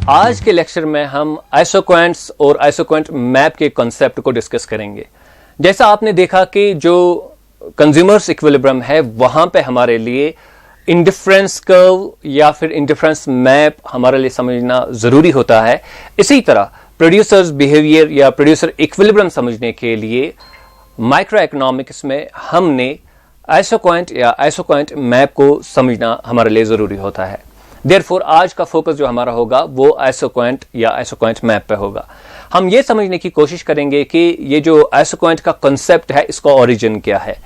आज के लेक्चर में हम आइसोक्वेंट्स और आइसोक्वेंट मैप के कॉन्सेप्ट को डिस्कस करेंगे। जैसा आपने देखा कि जो कंज्यूमर्स इक्विलिब्रियम है वहां पे हमारे लिए इंडिफरेंस कर्व या फिर इंडिफरेंस मैप हमारे लिए समझना जरूरी होता है। इसी तरह प्रोड्यूसर्स बिहेवियर या प्रोड्यूसर इक्विलिब्रियम समझने के लिए माइक्रो इकोनॉमिक्स में हमने आइसोक्वेंट या आइसोक्वेंट मैप को समझना हमारे लिए जरूरी होता है। देयरफॉर आज का फोकस जो हमारा होगा वो आइसोक्वेंट या आइसोक्वेंट मैप पे होगा। हम ये समझने की कोशिश करेंगे कि ये जो आइसोक्वेंट का कॉन्सेप्ट है इसका ओरिजिन क्या है,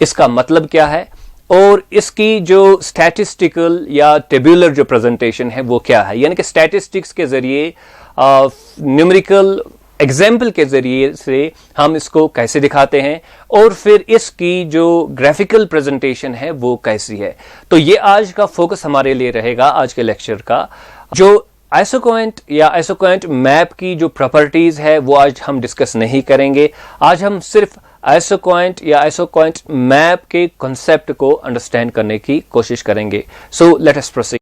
इसका मतलब क्या है और इसकी जो स्टैटिस्टिकल या टेबुलर जो प्रेजेंटेशन है वो क्या है। यानी कि स्टैटिस्टिक्स के जरिए न्यूमेरिकल एग्जाम्पल के जरिए से हम इसको कैसे दिखाते हैं और फिर इसकी जो ग्राफिकल प्रेजेंटेशन है वो कैसी है। तो ये आज का फोकस हमारे लिए रहेगा आज के लेक्चर का। जो आइसोक्वेंट या आइसोक्वेंट मैप की जो प्रॉपर्टीज है वो आज हम डिस्कस नहीं करेंगे। आज हम सिर्फ आइसोक्वेंट या आइसोक्वेंट मैप के कॉन्सेप्ट को अंडरस्टैंड करने की कोशिश करेंगे। So let us proceed.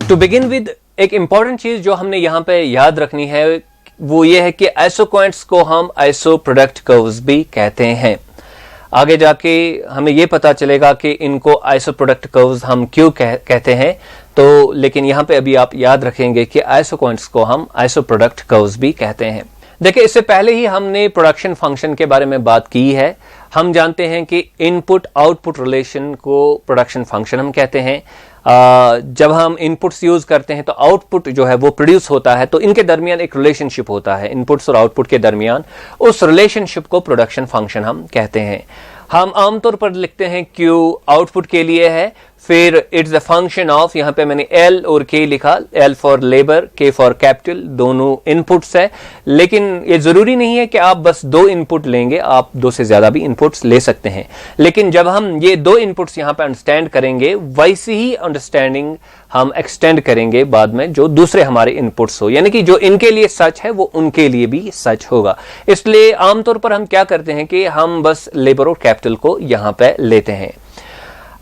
To begin with एक इंपॉर्टेंट चीज जो हमने यहां पे याद रखनी है वो ये है कि आइसोक्वेंट्स को हम आइसो प्रोडक्ट कर्व्स भी कहते हैं। आगे जाके हमें ये पता चलेगा कि इनको आइसो प्रोडक्ट कर्व्स हम क्यों कहते हैं। तो लेकिन यहां पे अभी आप याद रखेंगे कि आइसोक्वेंट्स को हम आइसो प्रोडक्ट कर्व्स भी कहते हैं। देखिए, इससे पहले ही हमने प्रोडक्शन फंक्शन के बारे में बात की है। हम जानते हैं कि इनपुट आउटपुट रिलेशन को प्रोडक्शन फंक्शन हम कहते हैं। जब हम इनपुट्स यूज करते हैं तो आउटपुट जो है वो प्रोड्यूस होता है, तो इनके दरमियान एक रिलेशनशिप होता है, इनपुट्स और आउटपुट के दरमियान। उस रिलेशनशिप को प्रोडक्शन फंक्शन हम कहते हैं। हम आमतौर पर लिखते हैं Q आउटपुट के लिए है, फिर इट्स द फंक्शन ऑफ, यहां पे मैंने L और K लिखा, L for labour, K for capital, दोनों इनपुट्स है। लेकिन ये जरूरी नहीं है कि आप बस दो इनपुट लेंगे, आप दो से ज्यादा भी इनपुट्स ले सकते हैं। लेकिन जब हम ये दो इनपुट्स यहां पे अंडरस्टैंड करेंगे वैसी ही अंडरस्टैंडिंग हम एक्सटेंड करेंगे बाद में जो दूसरे हमारे इनपुट्स हो, यानी कि जो इनके लिए सच है वो उनके लिए भी सच होगा। इसलिए आमतौर पर हम क्या करते हैं कि हम बस लेबर और कैपिटल को यहां पे लेते हैं।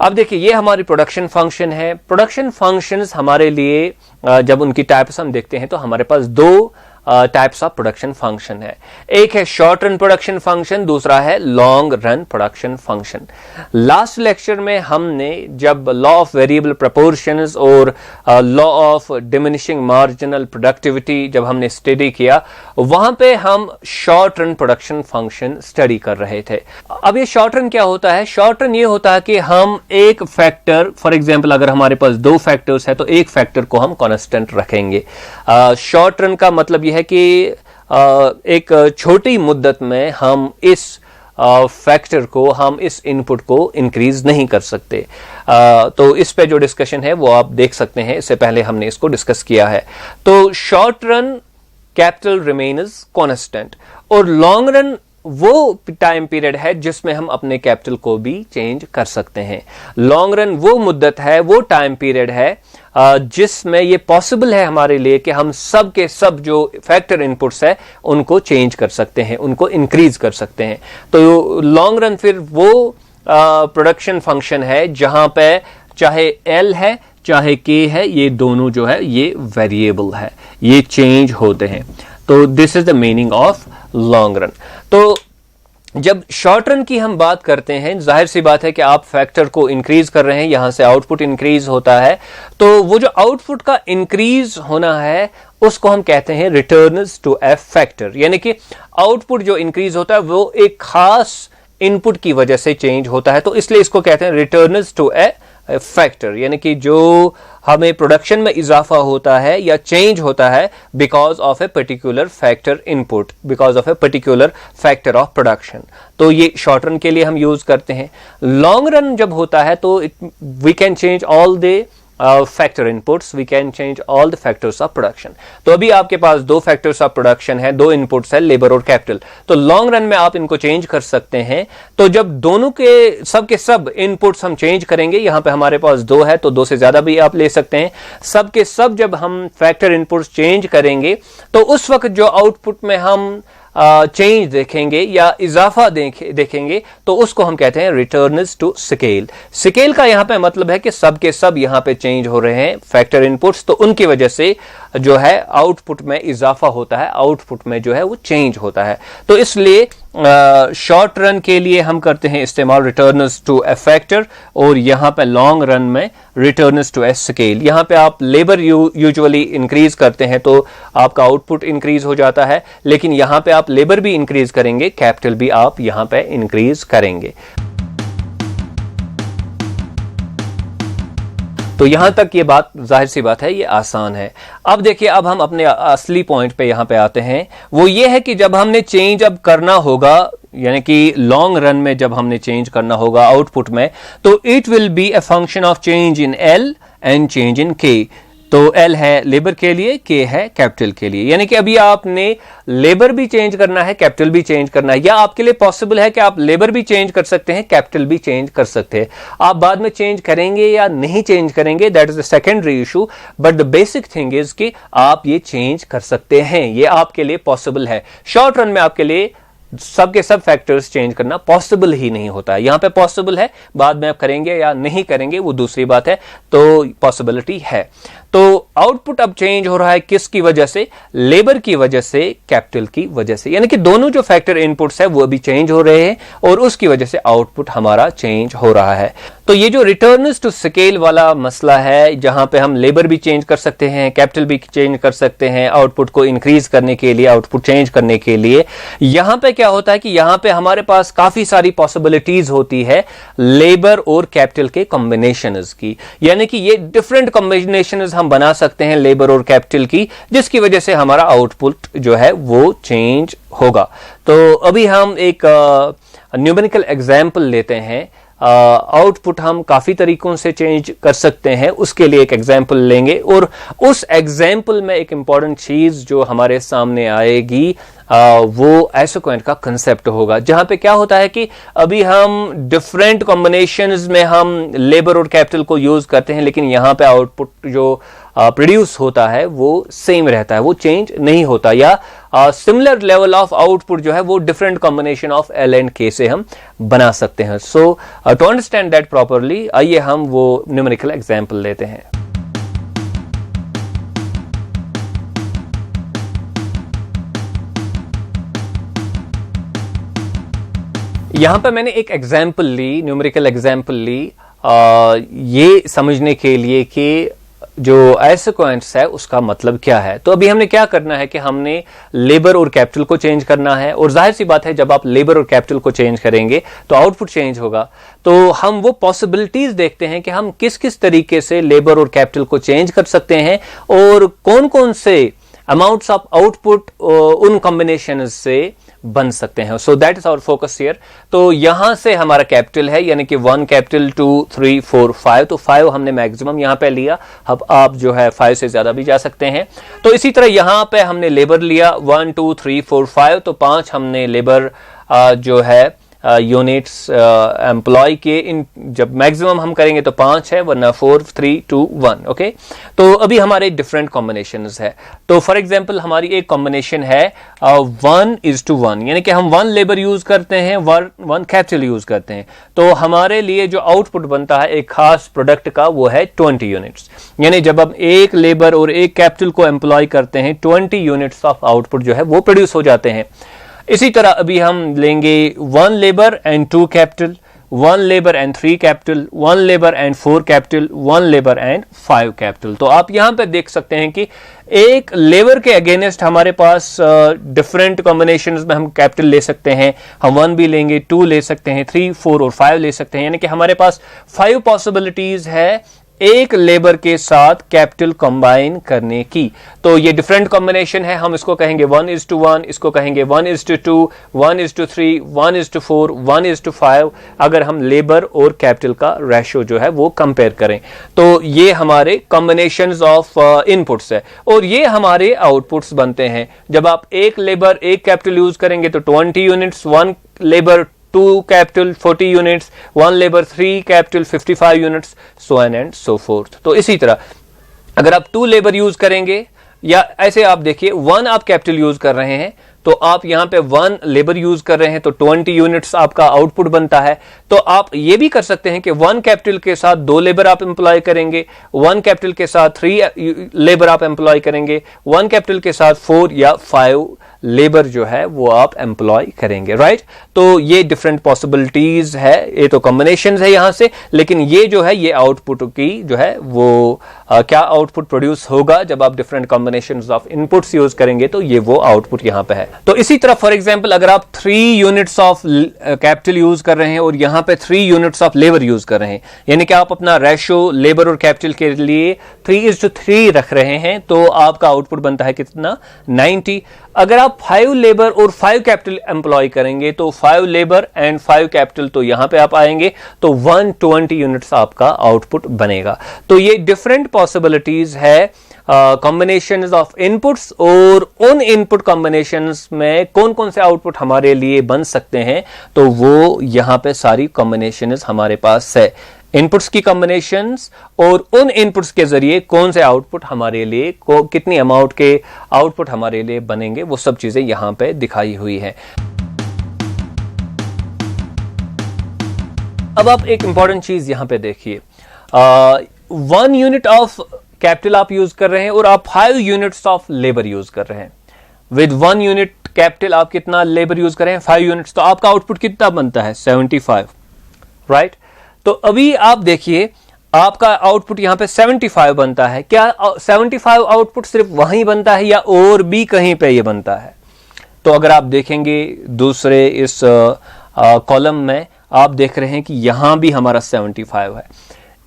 अब देखिए, ये हमारी प्रोडक्शन फंक्शन है। प्रोडक्शन फंक्शंस हमारे लिए जब उनकी टाइप्स हम देखते हैं तो हमारे पास दो टाइप्स ऑफ प्रोडक्शन फंक्शन है। एक है शॉर्ट रन प्रोडक्शन फंक्शन, दूसरा है long run production function. Last lecture में हमने जब लॉ ऑफ वेरिएबल प्रोपोर्शंस और law of diminishing marginal productivity जब हमने स्टडी किया, वहां पे हम short run production function study कर रहे थे। अब ये शॉर्ट रन क्या होता है? शॉर्ट रन ये होता है कि हम एक फैक्टर, फॉर एग्जाम्पल अगर हमारे पास दो फैक्टर्स है तो एक फैक्टर को हम कांस्टेंट रखेंगे। शॉर्ट रन का मतलब है कि एक छोटी मुद्दत में हम इस फैक्टर को, हम इस इनपुट को इंक्रीज नहीं कर सकते। तो इस पे जो डिस्कशन है वो आप देख सकते हैं, इससे पहले हमने इसको डिस्कस किया है। तो short run capital remains constant और लॉन्ग रन वो टाइम पीरियड है जिसमें हम अपने कैपिटल को भी चेंज कर सकते हैं। लॉन्ग रन वो मुद्दत है, वो टाइम पीरियड है जिसमें ये पॉसिबल है हमारे लिए कि हम सब के सब जो फैक्टर इनपुट्स है उनको चेंज कर सकते हैं, उनको इंक्रीज कर सकते हैं। तो लॉन्ग रन फिर वो प्रोडक्शन फंक्शन है जहां पे चाहे L है चाहे K है, ये दोनों जो है ये वेरिएबल है, ये चेंज होते हैं। तो this is the meaning of long run. तो जब शॉर्ट रन की हम बात करते हैं, जाहिर सी बात है कि आप फैक्टर को इंक्रीज कर रहे हैं, यहां से आउटपुट इंक्रीज होता है। तो वो जो आउटपुट का इंक्रीज होना है उसको हम कहते हैं रिटर्न्स टू ए फैक्टर, यानी कि आउटपुट जो इंक्रीज होता है वो एक खास इनपुट की वजह से चेंज होता है। तो इसलिए इसको कहते हैं रिटर्न्स टू ए फैक्टर, यानी कि जो हमें प्रोडक्शन में इजाफा होता है या चेंज होता है because of a particular factor input, because of a particular factor of production. तो ये शॉर्ट रन के लिए हम यूज करते हैं। लॉन्ग रन जब होता है तो we can change all the factor inputs, we can change all the factors of production. तो अभी आपके पास दो फैक्टर्स ऑफ प्रोडक्शन है, दो इनपुट्स है लेबर और कैपिटल। तो लॉन्ग रन में आप इनको चेंज कर सकते हैं। तो जब दोनों के सब इनपुट्स हम चेंज करेंगे, यहां पे हमारे पास दो है तो दो से ज्यादा भी आप ले सकते हैं, सब के सब जब हम फैक्टर इनपुट्स चेंज करेंगे तो उस वक्त जो आउटपुट में हम चेंज देखेंगे या इजाफा देखेंगे तो उसको हम कहते हैं रिटर्न्स टू स्केल। स्केल का यहां पे मतलब है कि सब के सब यहां पे चेंज हो रहे हैं फैक्टर इनपुट्स, तो उनकी वजह से जो है आउटपुट में इजाफा होता है, आउटपुट में जो है वो चेंज होता है। तो इसलिए शॉर्ट रन के लिए हम करते हैं इस्तेमाल रिटर्न्स टू ए फैक्टर, और यहां पे लॉन्ग रन में रिटर्न्स टू ए स्केल। यहां पे आप लेबर यूजुअली इंक्रीज करते हैं तो आपका आउटपुट इंक्रीज हो जाता है, लेकिन यहां पे आप लेबर भी इंक्रीज करेंगे, कैपिटल भी आप यहां पे इंक्रीज करेंगे। तो यहां तक ये बात जाहिर सी बात है, ये आसान है। अब देखिए, अब हम अपने असली पॉइंट पे यहां पे आते हैं। वो ये है कि जब हमने चेंज अब करना होगा, यानी कि लॉन्ग रन में जब हमने चेंज करना होगा आउटपुट में, तो it will be a function of change in L and change in के। तो एल है लेबर के लिए, के है कैपिटल के लिए। यानी कि अभी आपने लेबर भी चेंज करना है, कैपिटल भी चेंज करना है, या आपके लिए पॉसिबल है कि आप लेबर भी चेंज कर सकते हैं, कैपिटल भी चेंज कर सकते हैं। आप बाद में चेंज करेंगे या नहीं चेंज करेंगे, that is the secondary issue, but the basic thing is कि आप ये चेंज कर सकते हैं, ये आपके लिए पॉसिबल है। शॉर्ट रन में आपके लिए सब के सब फैक्टर्स चेंज करना पॉसिबल ही नहीं होता है। यहां पे पॉसिबल है, बाद में आप करेंगे या नहीं करेंगे वो दूसरी बात है, तो पॉसिबिलिटी है। तो आउटपुट अब चेंज हो रहा है किसकी वजह से? लेबर की वजह से, कैपिटल की वजह से। यानी कि दोनों जो फैक्टर इनपुट्स है वो भी चेंज हो रहे हैं और उसकी वजह से आउटपुट हमारा चेंज हो रहा है। तो ये जो रिटर्न्स टू स्केल वाला मसला है, जहां पे हम लेबर भी चेंज कर सकते हैं, कैपिटल भी चेंज कर सकते हैं आउटपुट को इंक्रीज करने के लिए, आउटपुट चेंज करने के लिए, यहां पे क्या होता है कि यहां पे हमारे पास काफी सारी पॉसिबिलिटीज होती है लेबर और कैपिटल के कॉम्बिनेशंस की। यानी कि ये डिफरेंट कॉम्बिनेशंस हम बना सकते हैं लेबर और कैपिटल की, जिसकी वजह से हमारा आउटपुट जो है वो चेंज होगा। तो अभी हम एक न्यूमेरिकल एग्जांपल लेते हैं। आउटपुट हम काफी तरीकों से चेंज कर सकते हैं, उसके लिए एक एग्जांपल लेंगे और उस एग्जांपल में एक इंपॉर्टेंट चीज जो हमारे सामने आएगी वो एसोक्वेंट का कंसेप्ट होगा, जहां पे क्या होता है कि अभी हम डिफरेंट कॉम्बिनेशंस में हम लेबर और कैपिटल को यूज करते हैं, लेकिन यहां पे आउटपुट जो प्रोड्यूस होता है वो सेम रहता है, वो चेंज नहीं होता, या सिमिलर लेवल ऑफ आउटपुट जो है वो different combination of L and के से हम बना सकते हैं। सो टू अंडरस्टैंड दैट प्रॉपरली, आइए हम वो न्यूमेरिकल एग्जांपल लेते हैं। यहां पे मैंने एक एग्जाम्पल ली, न्यूमेरिकल एग्जाम्पल ली, ये समझने के लिए कि जो एसोक्वेंट्स है उसका मतलब क्या है। तो अभी हमने क्या करना है कि हमने लेबर और कैपिटल को चेंज करना है, और जाहिर सी बात है जब आप लेबर और कैपिटल को चेंज करेंगे तो आउटपुट चेंज होगा। तो हम वो पॉसिबिलिटीज देखते हैं कि हम किस किस तरीके से लेबर और कैपिटल को चेंज कर सकते हैं और कौन कौन से अमाउंट्स ऑफ आउटपुट उन कॉम्बिनेशन से बन सकते हैं। So that is our focus here. तो यहां से हमारा कैपिटल है, यानी कि 1 कैपिटल 2 3 4 5, तो 5 हमने मैक्सिमम यहां पे लिया। अब आप जो है 5 से ज्यादा भी जा सकते हैं। तो इसी तरह यहां पे हमने लेबर लिया 1 2 3 4 5, तो 5 हमने लेबर जो है यूनिट्स एम्प्लॉय के, इन जब मैक्सिमम हम करेंगे तो 5 है, वरना 4 3 2 1। ओके, तो अभी हमारे डिफरेंट कॉम्बिनेशंस है। तो फॉर एग्जांपल हमारी एक कॉम्बिनेशन है 1:1, यानी कि हम 1 लेबर यूज करते हैं, 1 कैपिटल यूज करते हैं। तो हमारे लिए जो आउटपुट बनता है एक खास प्रोडक्ट का वो है 20 यूनिट्स। यानी जब हम एक लेबर और एक कैपिटल को एम्प्लॉय करते हैं, 20 यूनिट्स ऑफ आउटपुट जो है वो प्रोड्यूस हो जाते हैं। इसी तरह अभी हम लेंगे 1 labour and 2 capital, 1 labour and 3 capital, 1 labour and 4 capital, 1 labour and 5 capital. तो आप यहां पे देख सकते हैं कि एक लेबर के अगेंस्ट हमारे पास डिफरेंट कॉम्बिनेशंस में हम कैपिटल ले सकते हैं, हम 1 भी लेंगे, 2 ले सकते हैं, 3 4 और 5 ले सकते हैं। यानी कि हमारे पास 5 पॉसिबिलिटीज है एक लेबर के साथ कैपिटल कंबाइन करने की। तो ये डिफरेंट कॉम्बिनेशन है, हम इसको कहेंगे 1:1, इसको कहेंगे 1:2, 1:3, 1:4, 1:5, अगर हम लेबर और कैपिटल का रेशो जो है वो कंपेयर करें। तो ये हमारे कॉम्बिनेशंस ऑफ इनपुट्स है और ये हमारे आउटपुट्स बनते हैं। जब आप एक लेबर एक कैपिटल यूज करेंगे तो 20 units, 1 labour 2 capital 40 units, 1 labour 3 capital 55 units, so on and so fourth. तो इसी तरह अगर आप 2 लेबर यूज करेंगे, या ऐसे आप देखिए 1 आप कैपिटल यूज कर रहे हैं तो आप यहाँ पे 1 लेबर यूज कर रहे हैं तो 20 यूनिट्स आपका आउटपुट बनता है। तो आप ये भी कर सकते हैं कि 1 कैपिटल के साथ 2 लेबर आप एम्प्लॉय करेंगे, 1 कैपिटल के साथ 3 लेबर आप एम्प्लॉय करेंगे, 1 कैपिटल के साथ 4 या 5 लेबर जो है वो आप एम्प्लॉय करेंगे, राइट। तो ये डिफरेंट पॉसिबिलिटीज है, ये तो कॉम्बिनेशंस है यहां से, लेकिन ये जो है ये आउटपुट की जो है वो क्या आउटपुट प्रोड्यूस होगा जब आप different combinations of inputs use करेंगे, तो ये वो आउटपुट यहां पे है। तो इसी तरह फॉर एग्जांपल अगर आप 3 यूनिट्स ऑफ कैपिटल यूज कर रहे हैं और यहां पे 3 यूनिट्स ऑफ लेबर यूज कर रहे हैं, यानी कि आप अपना रेशो लेबर और कैपिटल के लिए 3:3 रख रहे हैं, तो आपका आउटपुट बनता है कितना, 90। अगर आप 5 लेबर और 5 कैपिटल एम्प्लॉय करेंगे तो 5 लेबर एंड 5 कैपिटल, तो यहां पे आप आएंगे तो 120 यूनिट्स आपका आउटपुट बनेगा। तो ये डिफरेंट पॉसिबिलिटीज है कॉम्बिनेशंस ऑफ इनपुट्स, और उन इनपुट कॉम्बिनेशंस में कौन कौन से आउटपुट हमारे लिए बन सकते हैं, तो वो यहां पे सारी कॉम्बिनेशंस हमारे पास है, इनपुट्स की कॉम्बिनेशंस, और उन इनपुट्स के जरिए कौन से आउटपुट हमारे लिए कितनी अमाउंट के आउटपुट हमारे लिए बनेंगे, वो सब चीजें यहां पे दिखाई हुई है। अब आप एक इंपॉर्टेंट चीज यहां पे देखिए, 1 यूनिट ऑफ कैपिटल आप यूज कर रहे हैं और आप 5 यूनिट्स ऑफ लेबर यूज कर रहे हैं। विद 1 यूनिट कैपिटल आप कितना लेबर यूज कर रहे हैं, 5 यूनिट्स, तो आपका आउटपुट कितना बनता है, 75, राइट। तो अभी आप देखिए आपका आउटपुट यहां पे 75 बनता है। क्या 75 आउटपुट सिर्फ वहीं बनता है या और भी कहीं पे ये बनता है? तो अगर आप देखेंगे दूसरे इस कॉलम में आप देख रहे हैं कि यहां भी हमारा 75 है।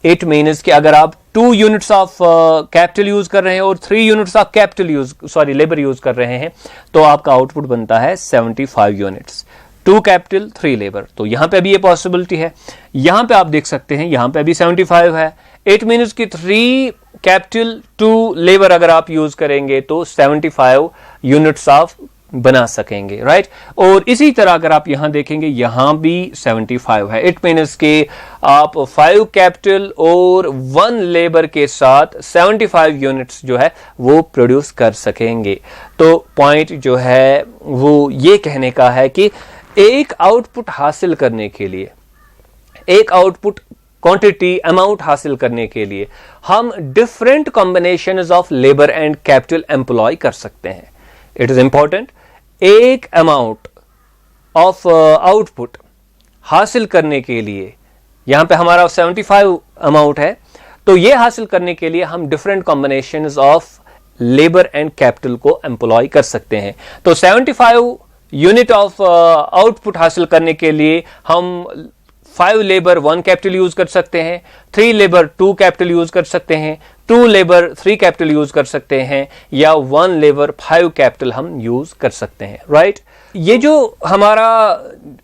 इट मीन्स कि अगर आप 2 यूनिट्स ऑफ कैपिटल यूज कर रहे हैं और 3 यूनिट्स ऑफ लेबर यूज कर रहे हैं, तो आपका आउटपुट बनता है 75 यूनिट्स, 2 कैपिटल 3 लेबर। तो यहां पे भी ये पॉसिबिलिटी है। यहां पे आप देख सकते हैं यहां पे भी 75 है। इट मीन्स कि 3 कैपिटल 2 लेबर अगर आप यूज करेंगे तो 75 यूनिट्स ऑफ बना सकेंगे, राइट। और इसी तरह अगर आप यहां देखेंगे यहां भी 75 है। इट मीन्स कि आप 5 कैपिटल और 1 लेबर के साथ 75 यूनिट्स जो है वो प्रोड्यूस कर सकेंगे। तो पॉइंट जो है वो ये कहने का है कि एक आउटपुट हासिल करने के लिए, एक आउटपुट क्वांटिटी अमाउंट हासिल करने के लिए हम different combinations of labour and capital employ कर सकते हैं। इट इज इंपॉर्टेंट, एक अमाउंट ऑफ आउटपुट हासिल करने के लिए, यहां पे हमारा 75 अमाउंट है, तो ये हासिल करने के लिए हम different combinations of labour and capital को एम्प्लॉय कर सकते हैं। तो 75 यूनिट ऑफ आउटपुट हासिल करने के लिए हम 5 लेबर 1 कैपिटल यूज कर सकते हैं, 3 लेबर 2 कैपिटल यूज कर सकते हैं, 2 लेबर 3 कैपिटल यूज कर सकते हैं, या 1 लेबर 5 कैपिटल हम यूज कर सकते हैं, राइट। ये जो हमारा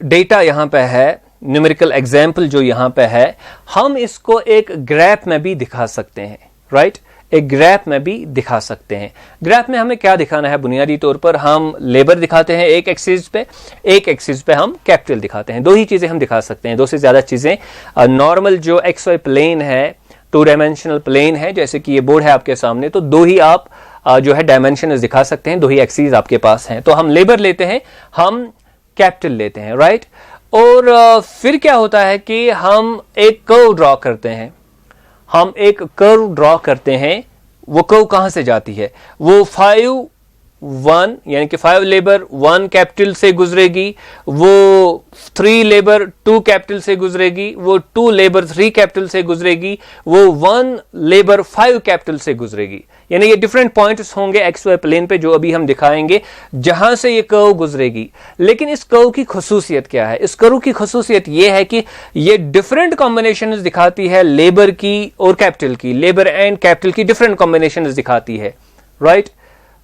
डेटा यहां पे है, न्यूमेरिकल एग्जाम्पल जो यहां पे है, हम इसको एक ग्राफ में भी दिखा सकते हैं, राइट। एक ग्राफ में भी दिखा सकते हैं। ग्राफ में हमें क्या दिखाना है, बुनियादी तौर पर हम लेबर दिखाते हैं एक एक्सिस पे, एक एक्सिस पे हम कैपिटल दिखाते हैं। 2 ही चीजें हम दिखा सकते हैं, 2 से ज्यादा चीजें। नॉर्मल जो XY प्लेन है, 2 डायमेंशनल प्लेन है, जैसे कि ये बोर्ड है आपके सामने, तो 2 ही आप जो है डायमेंशन दिखा सकते हैं, 2 ही एक्सिस आपके पास हैं। तो हम लेबर लेते हैं, हम कैपिटल लेते हैं, राइट। और फिर क्या होता है कि हम एक कर्व ड्रॉ करते हैं, हम एक कर्व ड्रॉ करते हैं। वो कर्व कहां से जाती है, वो 5 1 यानी कि 5 लेबर 1 कैपिटल से गुजरेगी, वो 3 लेबर 2 कैपिटल से गुजरेगी, वो 2 लेबर 3 कैपिटल से गुजरेगी, वो 1 लेबर 5 कैपिटल से गुजरेगी। यानी ये डिफरेंट पॉइंट्स होंगे XY प्लेन पे जो अभी हम दिखाएंगे, जहां से ये कर्व गुजरेगी। लेकिन इस कर्व की खुसूसियत क्या है? इस कर्व की खुसूसियत ये है कि ये डिफरेंट कॉम्बिनेशंस दिखाती है लेबर की और कैपिटल की, लेबर एंड कैपिटल की डिफरेंट कॉम्बिनेशंस दिखाती है, राइट।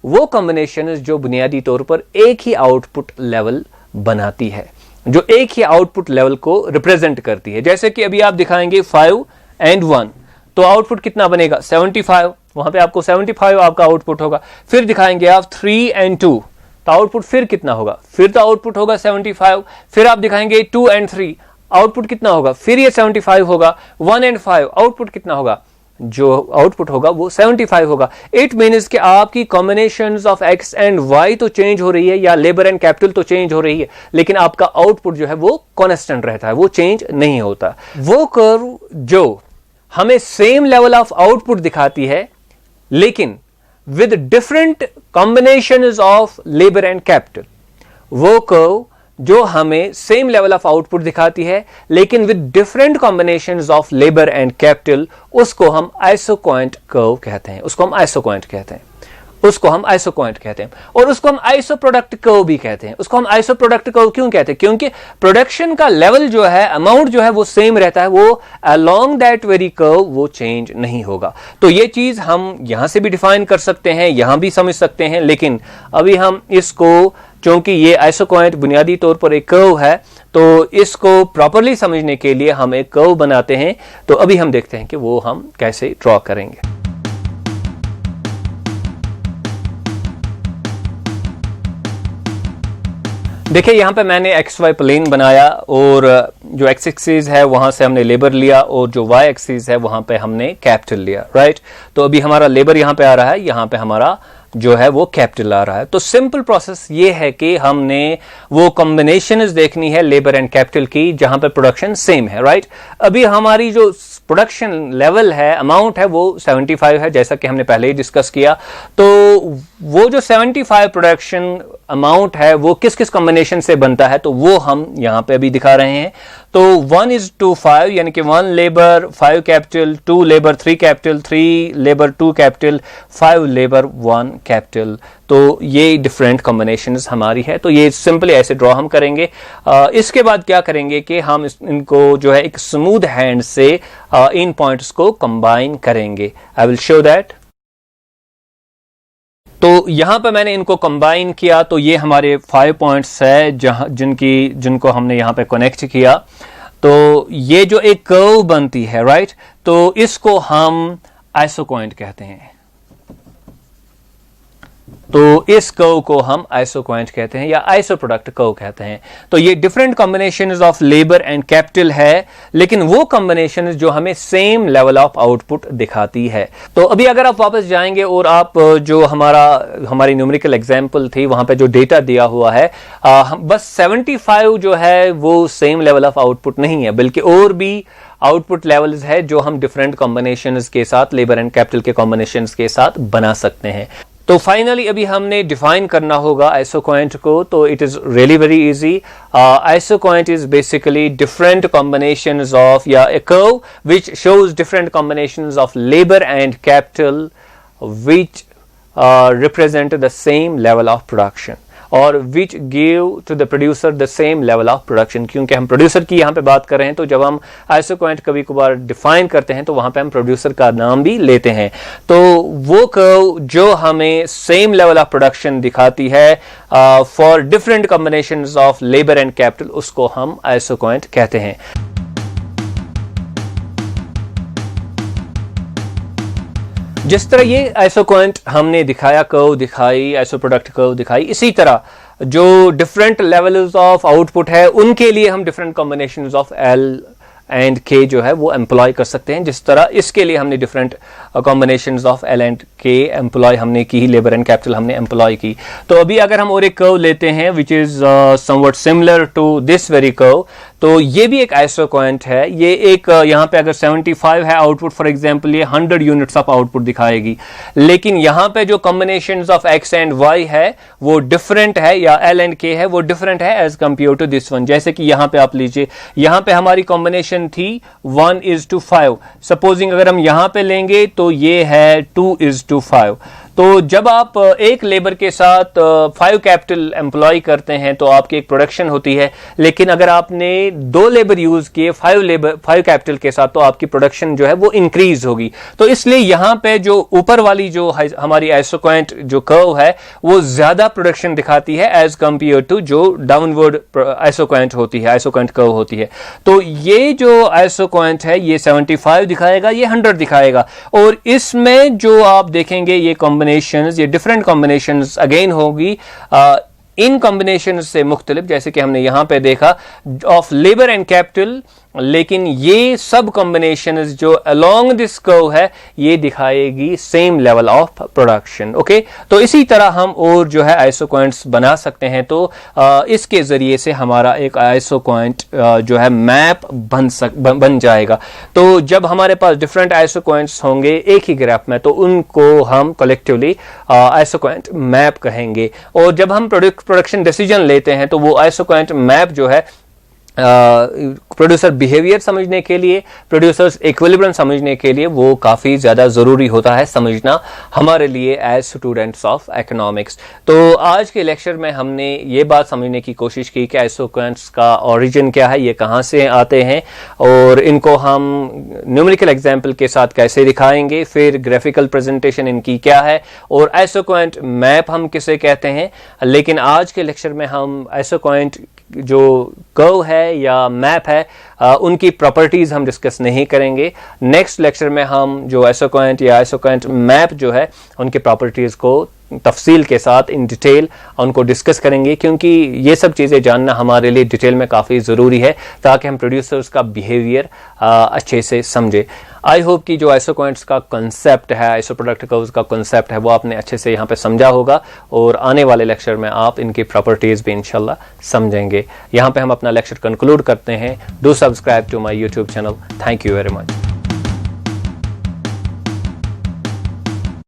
वो कॉम्बिनेशन जो बुनियादी तौर पर एक ही आउटपुट लेवल बनाती है, जो एक ही आउटपुट लेवल को रिप्रेजेंट करती है। जैसे कि अभी आप दिखाएंगे 5 and 1, तो आउटपुट कितना बनेगा, 75। वहां पे आपको 75 आपका आउटपुट होगा। फिर दिखाएंगे आप 3 and 2, तो आउटपुट फिर कितना होगा, फिर तो आउटपुट होगा 75। फिर आप दिखाएंगे 2 and 3, आउटपुट कितना होगा, फिर ये 75 होगा। 1 and 5 आउटपुट कितना होगा, जो आउटपुट होगा वो 75 होगा। इट मीन्स कि आपकी combinations of X and Y तो चेंज हो रही है या लेबर एंड कैपिटल तो चेंज हो रही है, लेकिन आपका आउटपुट जो है वो कांस्टेंट रहता है, वो चेंज नहीं होता। वो कर्व जो हमें सेम लेवल ऑफ आउटपुट दिखाती है लेकिन with different combinations of labour and capital, वो कर्व जो हमें सेम लेवल ऑफ आउटपुट दिखाती है लेकिन with different combinations of labour and capital, उसको हम आइसोक्वांट कर्व कहते हैं, उसको हम आइसोक्वांट कहते हैं, उसको हम आइसोक्वांट कहते हैं। और उसको हम आइसो प्रोडक्ट कर्व भी कहते हैं। उसको हम आइसो प्रोडक्ट कर्व क्यों कहते हैं? क्योंकि प्रोडक्शन का लेवल जो है, अमाउंट जो है वो सेम रहता है, वो अलोंग दैट वेरी कर्व वो चेंज नहीं होगा। तो ये चीज हम यहां से भी डिफाइन कर सकते हैं, यहां भी समझ सकते हैं, लेकिन अभी हम इसको, चूंकि ये आइसोक्वांट बुनियादी तौर पर एक कर्व है, तो इसको प्रॉपरली समझने के लिए हम एक कर्व बनाते हैं। तो अभी हम देखते हैं कि वो हम कैसे ड्रॉ करेंगे। देखिए यहां पे मैंने एक्स वाई प्लेन बनाया और जो एक्स एक्सिस है वहां से हमने लेबर लिया और जो वाई एक्सिस है वहां पे हमने कैपिटल लिया, राइट। तो अभी हमारा लेबर यहां पे आ रहा है, यहां पे हमारा जो है वो कैपिटल आ रहा है। तो सिंपल प्रोसेस ये है कि हमने वो कॉम्बिनेशंस देखनी है लेबर एंड कैपिटल की जहां पे प्रोडक्शन सेम है, राइट। अभी हमारी जो प्रोडक्शन लेवल है, अमाउंट है, वो 75 है, जैसा कि हमने पहले ही डिस्कस किया। तो वो जो 75 प्रोडक्शन अमाउंट है वो किस किस कॉम्बिनेशन से बनता है, तो वो हम यहां पे अभी दिखा रहे हैं। तो 1:5 यानी कि 1 labour 5 capital, 2 labour 3 capital, 3 labour 2 capital, 5 labour 1 capital. तो ये डिफरेंट कॉम्बिनेशंस हमारी है। तो ये सिंपली ऐसे ड्रॉ हम करेंगे। इसके बाद क्या करेंगे कि हम इनको जो है एक स्मूथ हैंड से इन पॉइंट्स को कंबाइन करेंगे। I will show that. तो यहां पर मैंने इनको कंबाइन किया, तो ये हमारे 5 पॉइंट्स है जिनको हमने यहां पे कनेक्ट किया। तो ये जो एक कर्व बनती है, राइट, तो इसको हम आइसोक्वांट कहते हैं। तो इस कर्व को हम आइसोक्वांट कहते हैं या आइसो प्रोडक्ट कर्व कहते हैं। तो ये different combinations of labour and capital है, लेकिन वो कॉम्बिनेशंस जो हमें सेम लेवल ऑफ आउटपुट दिखाती है। तो अभी अगर आप वापस जाएंगे और आप जो हमारी न्यूमेरिकल एग्जांपल थी वहां पे जो डेटा दिया हुआ है, बस 75 जो है वो सेम लेवल ऑफ आउटपुट नहीं है, बल्कि और भी आउटपुट लेवल्स है जो हम डिफरेंट कॉम्बिनेशंस के साथ, लेबर एंड कैपिटल के कॉम्बिनेशंस के साथ बना सकते हैं। तो फाइनली अभी हमने डिफाइन करना होगा आइसोक्वांट को। तो it is really very easy. Isoquant is basically different combinations of या a curve which shows different combinations of labor and capital which represent the same level of production और which give to the producer the same level of production। क्योंकि हम producer की यहाँ पे बात कर रहे हैं, तो जब हम आइसोक्वांट कभी कभार डिफाइन करते हैं तो वहां पे हम प्रोड्यूसर का नाम भी लेते हैं। तो वो कर्व जो हमें सेम लेवल ऑफ प्रोडक्शन दिखाती है for different combinations of labour and capital, उसको हम आइसोक्वांट कहते हैं। जिस तरह ये आइसोक्वांट हमने दिखाया, कर्व दिखाई, आइसो प्रोडक्ट कर्व दिखाई, इसी तरह जो डिफरेंट लेवल्स ऑफ आउटपुट है उनके लिए हम different combinations of L and के जो है वो एम्प्लॉय कर सकते हैं। जिस तरह इसके लिए हमने different combinations of L and के एम्प्लॉय हमने की, लेबर एंड कैपिटल हमने एम्प्लॉय की। तो अभी अगर हम और एक कर्व लेते हैं which is somewhat similar to this very curve, तो ये भी एक आइसोक्वांट है। ये एक यहाँ पे अगर 75 है आउटपुट, फॉर एग्जांपल ये 100 यूनिट्स ऑफ आउटपुट दिखाएगी, लेकिन यहाँ पे जो combinations of X and Y है वो डिफरेंट है, या एल एंड के है वो डिफरेंट है as compare to this one. जैसे कि यहाँ पे आप लीजिए, यहाँ पे हमारी कॉम्बिनेशन थी 1:5। सपोजिंग अगर हम यहाँ पे लेंगे तो ये है 2:5। तो जब आप एक लेबर के साथ 5 कैपिटल एम्प्लॉय करते हैं तो आपकी एक प्रोडक्शन होती है, लेकिन अगर आपने 2 लेबर यूज किए 5 कैपिटल के साथ तो आपकी प्रोडक्शन जो है वो इंक्रीज होगी। तो इसलिए यहां पे जो ऊपर वाली जो हमारी आइसोक्वांट जो कर्व है वो ज्यादा प्रोडक्शन दिखाती है एज कंपेयर टू जो डाउनवर्ड आइसोक्वांट होती है, आइसोक्वांट कर्व होती है। तो ये जो आइसोक्वांट है ये 75 दिखाएगा, ये 100 दिखाएगा। और इसमें जो आप देखेंगे ये कॉम्बिनेशंस, ये डिफरेंट कॉम्बिनेशंस अगेन होगी इन कॉम्बिनेशन से मुख्तलिफ, जैसे कि हमने यहां पे देखा ऑफ लेबर एंड कैपिटल, लेकिन ये सब कॉम्बिनेशन जो अलोंग दिस कर्व है ये दिखाएगी same level of production. Okay, तो इसी तरह हम और जो है आइसोक्वांट्स बना सकते हैं। तो इसके जरिए से हमारा एक आइसोक्वांट जो है मैप बन जाएगा। तो जब हमारे पास डिफरेंट आइसोक्वांट्स होंगे एक ही ग्राफ में, तो उनको हम कलेक्टिवली आइसोक्वांट मैप कहेंगे। और जब हम प्रोडक्शन डिसीजन लेते हैं तो वो आइसोक्वांट मैप जो है प्रोड्यूसर बिहेवियर समझने के लिए, प्रोड्यूसर्स इक्विलिब्रियम समझने के लिए वो काफी ज्यादा जरूरी होता है समझना हमारे लिए एज स्टूडेंट्स ऑफ इकोनॉमिक्स। तो आज के लेक्चर में हमने ये बात समझने की कोशिश की कि आइसोक्वांट्स का ओरिजिन क्या है, ये कहाँ से आते हैं और इनको हम न्यूमेरिकल एग्जाम्पल के साथ कैसे दिखाएंगे, फिर ग्राफिकल प्रेजेंटेशन इनकी क्या है और आइसोक्वांट मैप हम किसे कहते हैं। लेकिन आज के लेक्चर में हम आइसोक्वांट जो कर्व है या मैप है उनकी प्रॉपर्टीज हम डिस्कस नहीं करेंगे। नेक्स्ट लेक्चर में हम जो आइसोक्वांट या आइसोक्वांट मैप जो है उनकी प्रॉपर्टीज को तफसील के साथ इन डिटेल उनको डिस्कस करेंगे, क्योंकि ये सब चीज़ें जानना हमारे लिए डिटेल में काफ़ी ज़रूरी है ताकि हम प्रोड्यूसर्स का बिहेवियर अच्छे से समझे। आई होप कि जो आइसोक्वांट्स का कंसेप्ट है, आइसो प्रोडक्ट कर्व्स का कंसेप्ट है, वो आपने अच्छे से यहाँ पे समझा होगा और आने वाले लेक्चर में आप इनकी प्रॉपर्टीज भी इंशाल्लाह समझेंगे। यहाँ पे हम अपना लेक्चर कंक्लूड करते हैं। Do subscribe to my YouTube channel. Thank you very much.